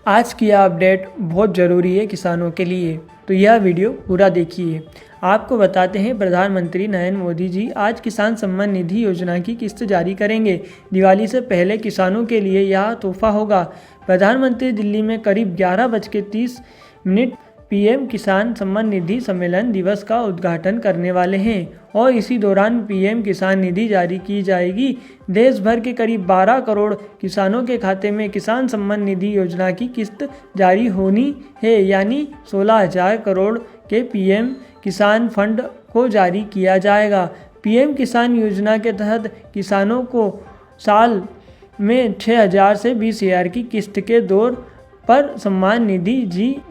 आज की यह अपडेट बहुत ज़रूरी है किसानों के लिए, तो यह वीडियो पूरा देखिए। आपको बताते हैं प्रधानमंत्री नरेंद्र मोदी जी आज किसान सम्मान निधि योजना की किस्त जारी करेंगे। दिवाली से पहले किसानों के लिए यह तोहफा होगा। प्रधानमंत्री दिल्ली में करीब 11:30 पीएम किसान सम्मान निधि सम्मेलन दिवस का उद्घाटन करने वाले हैं और इसी दौरान पीएम किसान निधि जारी की जाएगी। देश भर के करीब 12 करोड़ किसानों के खाते में किसान सम्मान निधि योजना की किस्त जारी होनी है, यानी 16,000 करोड़ के पीएम किसान फंड को जारी किया जाएगा। पीएम किसान योजना के तहत किसानों को साल में 6,000 से 20,000 की किस्त के दौर पर सम्मान निधि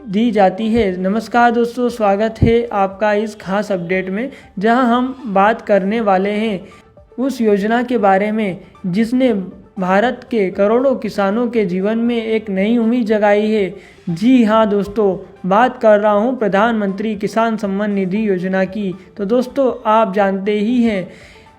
दी जाती है। नमस्कार दोस्तों, स्वागत है आपका इस खास अपडेट में, जहां हम बात करने वाले हैं उस योजना के बारे में जिसने भारत के करोड़ों किसानों के जीवन में एक नई उम्मीद जगाई है। जी हाँ दोस्तों, बात कर रहा हूं प्रधानमंत्री किसान सम्मान निधि योजना की। तो दोस्तों, आप जानते ही हैं,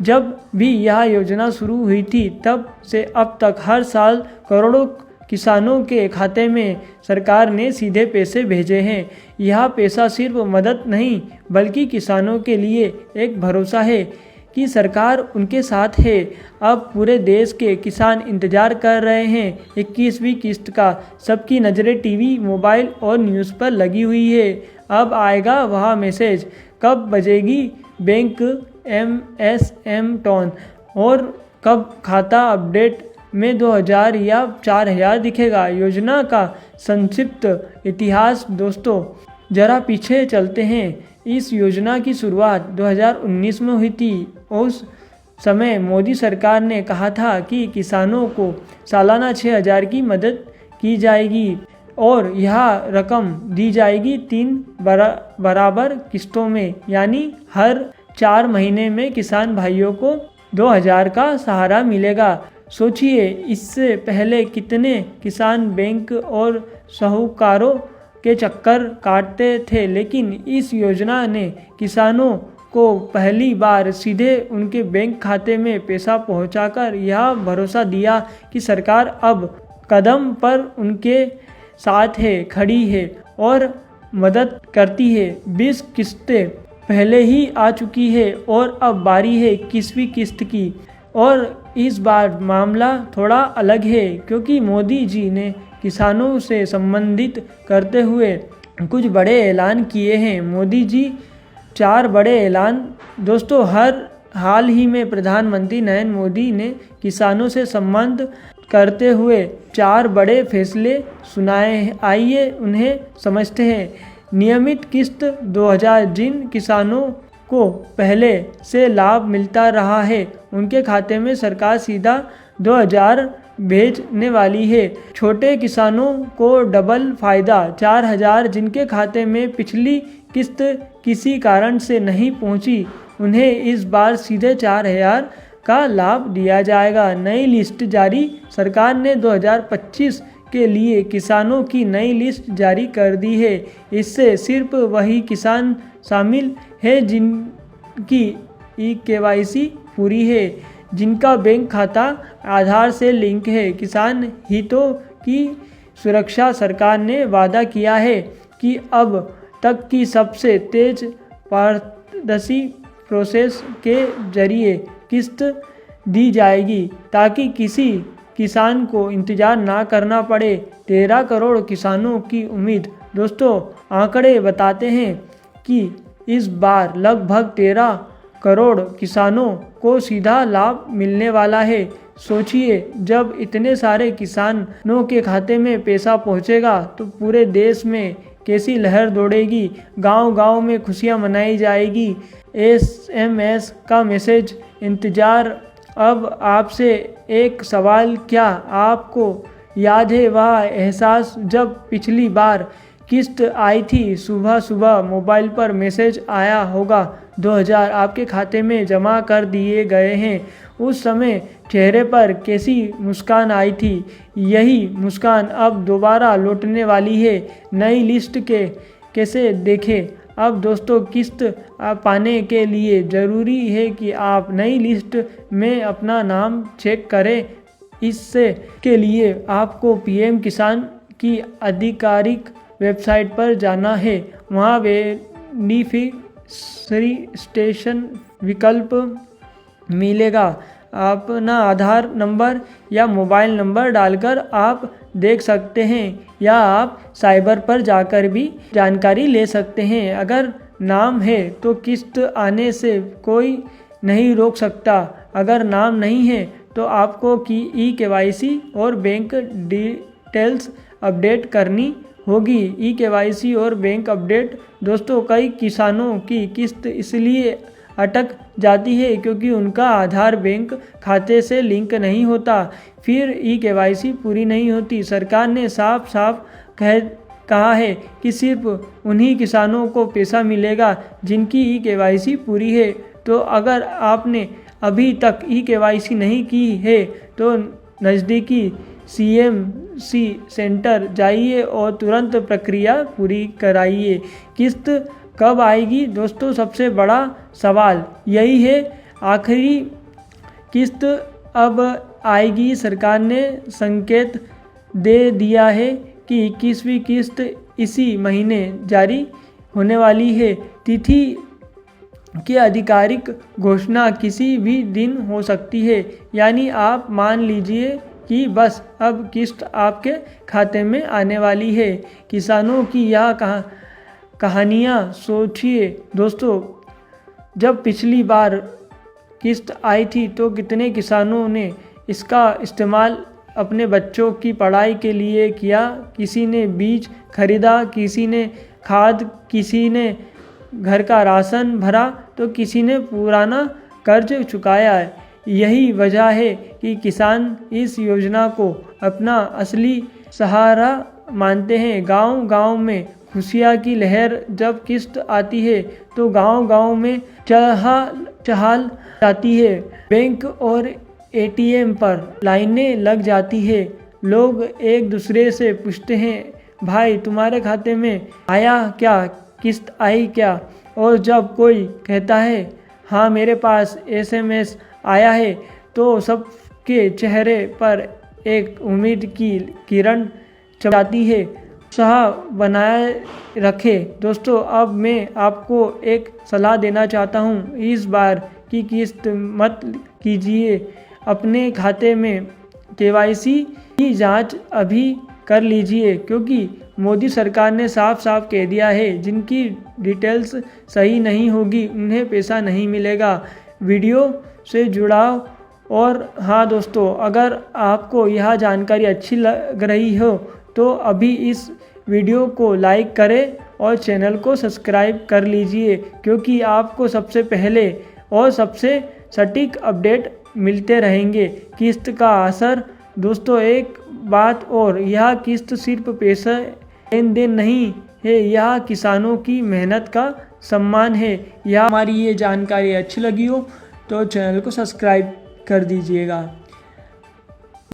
जब भी यह योजना शुरू हुई थी तब से अब तक हर साल करोड़ों किसानों के खाते में सरकार ने सीधे पैसे भेजे हैं। यह पैसा सिर्फ मदद नहीं बल्कि किसानों के लिए एक भरोसा है कि सरकार उनके साथ है। अब पूरे देश के किसान इंतजार कर रहे हैं 21वीं किस्त का। सबकी नज़रें टीवी, मोबाइल और न्यूज़ पर लगी हुई है। अब आएगा वह मैसेज, कब बजेगी बैंक एमएसएम टोन और कब खाता अपडेट में 2,000 या 4,000 दिखेगा। योजना का संक्षिप्त इतिहास दोस्तों, जरा पीछे चलते हैं। इस योजना की शुरुआत 2019 में हुई थी। उस समय मोदी सरकार ने कहा था कि किसानों को सालाना 6,000 की मदद की जाएगी और यह रकम दी जाएगी 3 बराबर किस्तों में, यानी हर 4 महीने में किसान भाइयों को 2,000 का सहारा मिलेगा। सोचिए, इससे पहले कितने किसान बैंक और साहूकारों के चक्कर काटते थे, लेकिन इस योजना ने किसानों को पहली बार सीधे उनके बैंक खाते में पैसा पहुंचाकर यह भरोसा दिया कि सरकार अब कदम पर उनके साथ है, खड़ी है और मदद करती है। 20 किस्तें पहले ही आ चुकी है और अब बारी है 21वीं किस्त की। और इस बार मामला थोड़ा अलग है क्योंकि मोदी जी ने किसानों से संबंधित करते हुए कुछ बड़े ऐलान किए हैं। मोदी जी 4 बड़े ऐलान दोस्तों, हाल ही में प्रधानमंत्री नरेंद्र मोदी ने किसानों से संबंध करते हुए 4 बड़े फैसले सुनाए हैं। आइए उन्हें समझते हैं। नियमित किस्त 2,000, जिन किसानों को पहले से लाभ मिलता रहा है उनके खाते में सरकार सीधा 2,000 भेजने वाली है। छोटे किसानों को डबल फायदा 4,000, जिनके खाते में पिछली किस्त किसी कारण से नहीं पहुंची उन्हें इस बार सीधे 4,000 का लाभ दिया जाएगा। नई लिस्ट जारी, सरकार ने 2025 के लिए किसानों की नई लिस्ट जारी कर दी है। इससे सिर्फ वही किसान शामिल है जिनकी KYC पूरी है, जिनका बैंक खाता आधार से लिंक है। किसान हितों की सुरक्षा, सरकार ने वादा किया है कि अब तक की सबसे तेज पारदर्शी प्रोसेस के जरिए किस्त दी जाएगी ताकि किसी किसान को इंतजार ना करना पड़े। 13 करोड़ किसानों की उम्मीद दोस्तों, आंकड़े बताते हैं कि इस बार लगभग 13 करोड़ किसानों को सीधा लाभ मिलने वाला है। सोचिए, जब इतने सारे किसानों के खाते में पैसा पहुंचेगा तो पूरे देश में कैसी लहर दौड़ेगी। गांव-गांव में खुशियां मनाई जाएगी। SMS का मैसेज इंतजार। अब आपसे एक सवाल, क्या आपको याद है वह एहसास जब पिछली बार किस्त आई थी? सुबह सुबह मोबाइल पर मैसेज आया होगा, 2,000 आपके खाते में जमा कर दिए गए हैं। उस समय चेहरे पर कैसी मुस्कान आई थी। यही मुस्कान अब दोबारा लौटने वाली है। नई लिस्ट के कैसे देखें? अब दोस्तों, किस्त पाने के लिए ज़रूरी है कि आप नई लिस्ट में अपना नाम चेक करें। इससे के लिए आपको पीएम किसान की आधिकारिक वेबसाइट पर जाना है। वहाँ बेनिफिशियरी विकल्प मिलेगा। अपना आधार नंबर या मोबाइल नंबर डालकर आप देख सकते हैं या आप साइबर पर जाकर भी जानकारी ले सकते हैं। अगर नाम है तो किस्त आने से कोई नहीं रोक सकता। अगर नाम नहीं है तो आपको ई-केवाईसी और बैंक डिटेल्स अपडेट करनी होगी। ई-केवाईसी और बैंक अपडेट दोस्तों, कई किसानों की किस्त इसलिए अटक जाती है क्योंकि उनका आधार बैंक खाते से लिंक नहीं होता, फिर ई-केवाईसी पूरी नहीं होती। सरकार ने साफ साफ कहा है कि सिर्फ उन्हीं किसानों को पैसा मिलेगा जिनकी ई-केवाईसी पूरी है। तो अगर आपने अभी तक ई-केवाईसी नहीं की है तो नज़दीकी CMC सेंटर जाइए और तुरंत प्रक्रिया पूरी कराइए। किस्त कब आएगी दोस्तों, सबसे बड़ा सवाल यही है। आखिरी किस्त अब आएगी। सरकार ने संकेत दे दिया है कि 21वीं किस्त इसी महीने जारी होने वाली है। तिथि की आधिकारिक घोषणा किसी भी दिन हो सकती है। यानी आप मान लीजिए कि बस अब किस्त आपके खाते में आने वाली है। किसानों की यह कहानियाँ सोचिए दोस्तों, जब पिछली बार किस्त आई थी तो कितने किसानों ने इसका इस्तेमाल अपने बच्चों की पढ़ाई के लिए किया। किसी ने बीज खरीदा, किसी ने खाद, किसी ने घर का राशन भरा तो किसी ने पुराना कर्ज चुकाया है। यही वजह है कि किसान इस योजना को अपना असली सहारा मानते हैं। गांव-गांव में खुशियाँ की लहर जब किस्त आती है तो गांव-गांव में चहल जाती है। बैंक और ATM पर लाइनें लग जाती है। लोग एक दूसरे से पूछते हैं, भाई तुम्हारे खाते में आया क्या, किस्त आई क्या? और जब कोई कहता है हाँ मेरे पास SMS आया है तो सबके चेहरे पर एक उम्मीद की किरण चमकती है। उत्साह बनाए रखे दोस्तों। अब मैं आपको एक सलाह देना चाहता हूँ, इस बार की किस्त मत कीजिए। अपने खाते में KYC की जांच अभी कर लीजिए, क्योंकि मोदी सरकार ने साफ साफ कह दिया है जिनकी डिटेल्स सही नहीं होगी उन्हें पैसा नहीं मिलेगा। वीडियो से जुड़ाव। और हाँ दोस्तों, अगर आपको यह जानकारी अच्छी लग रही हो तो अभी इस वीडियो को लाइक करें और चैनल को सब्सक्राइब कर लीजिए, क्योंकि आपको सबसे पहले और सबसे सटीक अपडेट मिलते रहेंगे। किस्त का असर दोस्तों, एक बात और, यह किस्त सिर्फ पैसा लेन देन नहीं है, यह किसानों की मेहनत का सम्मान है। यह हमारी ये जानकारी अच्छी लगी हो तो चैनल को सब्सक्राइब कर दीजिएगा।